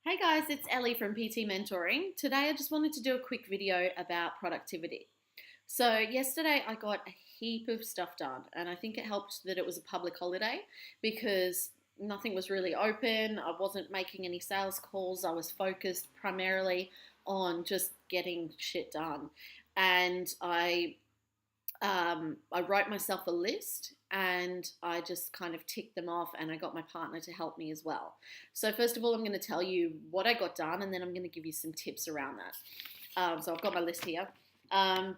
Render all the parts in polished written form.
Hey guys, it's Ellie from PT Mentoring. Today I just wanted to do a quick video about productivity. So, yesterday I got a heap of stuff done, and I think it helped that it was a public holiday because nothing was really open. I wasn't making any sales calls. I was focused primarily on just getting shit done. And I wrote myself a list and I just kind of ticked them off, and I got my partner to help me as well. So, first of all, I'm going to tell you what I got done, and then I'm going to give you some tips around that. So, I've got my list here. Um,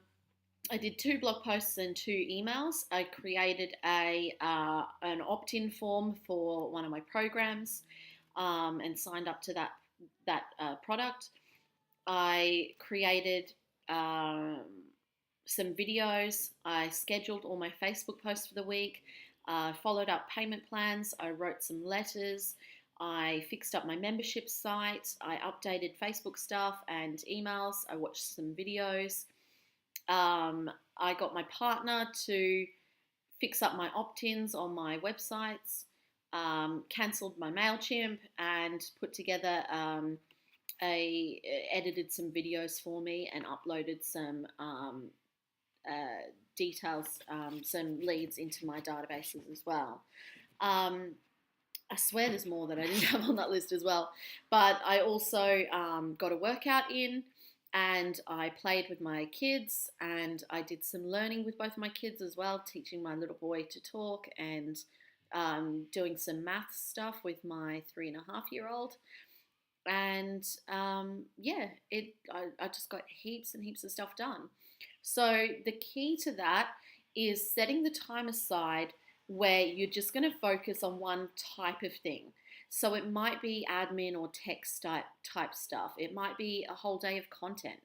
I did 2 blog posts and 2 emails. I created an opt-in form for one of my programs and signed up to that product. I created some videos. I scheduled all my Facebook posts for the week, followed up payment plans. I wrote some letters. I fixed up my membership site. I updated Facebook stuff and emails. I watched some videos. I got my partner to fix up my opt-ins on my websites, cancelled my MailChimp, and put together edited some videos for me and uploaded some details, some leads into my databases as well. I swear there's more that I didn't have on that list as well. But I also got a workout in, and I played with my kids, and I did some learning with both of my kids as well, teaching my little boy to talk and doing some math stuff with my 3.5-year-old. And I just got heaps and heaps of stuff done. So the key to that is setting the time aside where you're just going to focus on one type of thing. So it might be admin or text type stuff. It might be a whole day of content.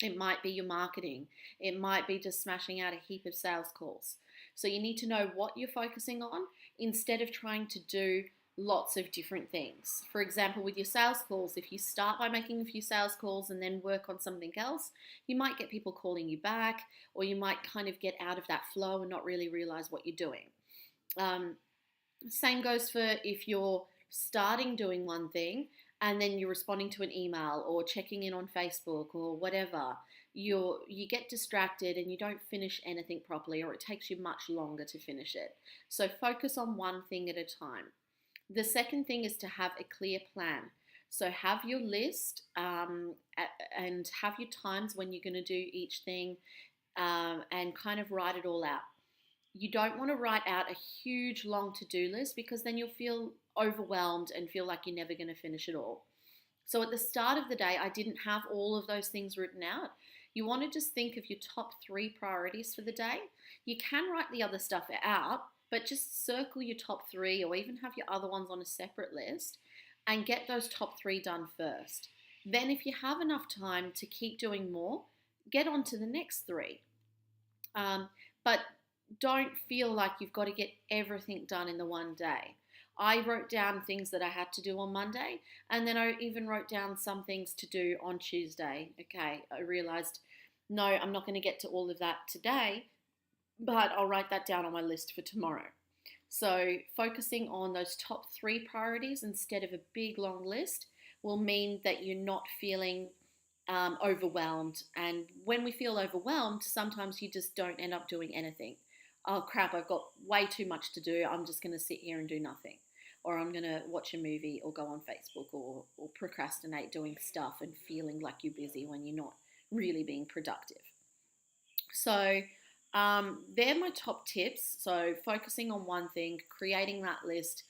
It might be your marketing. It might be just smashing out a heap of sales calls. So you need to know what you're focusing on instead of trying to do lots of different things. For example, with your sales calls, if you start by making a few sales calls and then work on something else, you might get people calling you back, or you might kind of get out of that flow and not really realize what you're doing. Same goes for if you're starting doing one thing and then you're responding to an email or checking in on Facebook or whatever. You get distracted and you don't finish anything properly, or it takes you much longer to finish it. So focus on one thing at a time. The second thing is to have a clear plan. So have your list and have your times when you're going to do each thing, and kind of write it all out. You don't want to write out a huge long to-do list because then you'll feel overwhelmed and feel like you're never going to finish it all. So at the start of the day, I didn't have all of those things written out. You want to just think of your top 3 priorities for the day. You can write the other stuff out, but just circle your top 3 or even have your other ones on a separate list and get those top 3 done first. Then if you have enough time to keep doing more, get on to the next 3. But don't feel like you've got to get everything done in the one day. I wrote down things that I had to do on Monday, and then I even wrote down some things to do on Tuesday. Okay, I realized, no, I'm not going to get to all of that today, but I'll write that down on my list for tomorrow. So focusing on those top 3 priorities instead of a big long list will mean that you're not feeling overwhelmed. And when we feel overwhelmed, sometimes you just don't end up doing anything. Oh crap, I've got way too much to do. I'm just going to sit here and do nothing. Or I'm going to watch a movie or go on Facebook or procrastinate doing stuff and feeling like you're busy when you're not really being productive. So they're my top tips. So focusing on one thing, creating that list,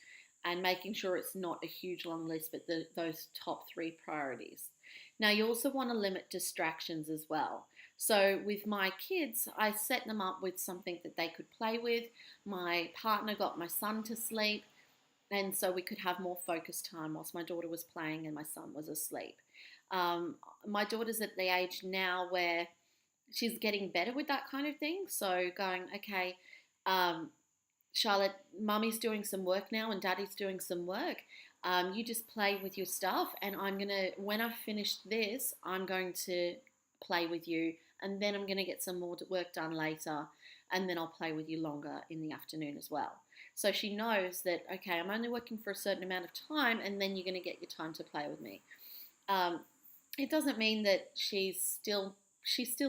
and making sure it's not a huge long list, but those top 3 priorities. Now you also want to limit distractions as well. So with my kids, I set them up with something that they could play with. My partner got my son to sleep, and so we could have more focused time whilst my daughter was playing and my son was asleep. My daughter's at the age now where she's getting better with that kind of thing. So going, okay, Charlotte, mummy's doing some work now and daddy's doing some work. You just play with your stuff, and when I've finished this, I'm going to play with you, and then I'm going to get some more work done later, and then I'll play with you longer in the afternoon as well. So she knows that, okay, I'm only working for a certain amount of time, and then you're going to get your time to play with me. Um, it doesn't mean that she still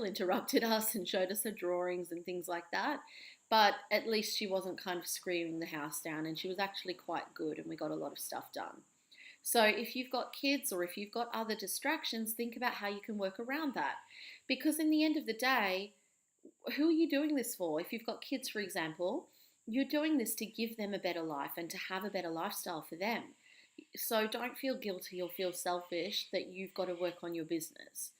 interrupted us and showed us her drawings and things like that, but at least she wasn't kind of screaming the house down, and she was actually quite good, and we got a lot of stuff done. So if you've got kids or if you've got other distractions, think about how you can work around that. Because in the end of the day, who are you doing this for? If you've got kids, for example, you're doing this to give them a better life and to have a better lifestyle for them. So don't feel guilty or feel selfish that you've got to work on your business.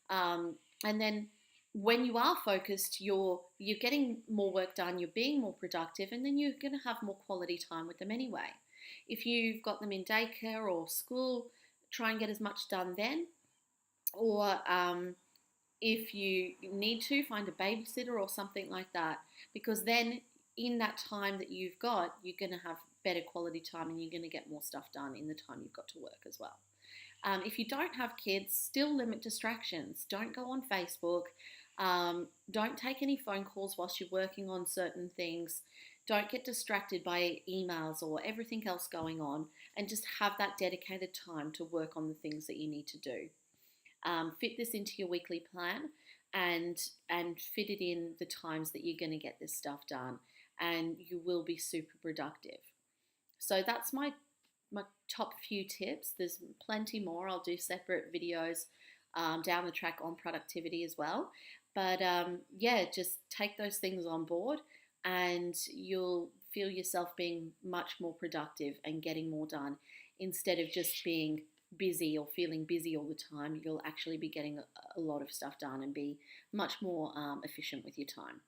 And then when you are focused, you're getting more work done, you're being more productive, and then you're going to have more quality time with them anyway. If you've got them in daycare or school, try and get as much done then. Or if you need to, find a babysitter or something like that, because then in that time that you've got, you're going to have better quality time and you're going to get more stuff done in the time you've got to work as well. If you don't have kids, still limit distractions. Don't go on Facebook. Don't take any phone calls whilst you're working on certain things. Don't get distracted by emails or everything else going on, and just have that dedicated time to work on the things that you need to do. Fit this into your weekly plan, and fit it in the times that you're going to get this stuff done, and you will be super productive. So that's my top few tips. There's plenty more. I'll do separate videos down the track on productivity as well. But yeah, just take those things on board, and you'll feel yourself being much more productive and getting more done instead of just being busy or feeling busy all the time. You'll actually be getting a lot of stuff done and be much more efficient with your time.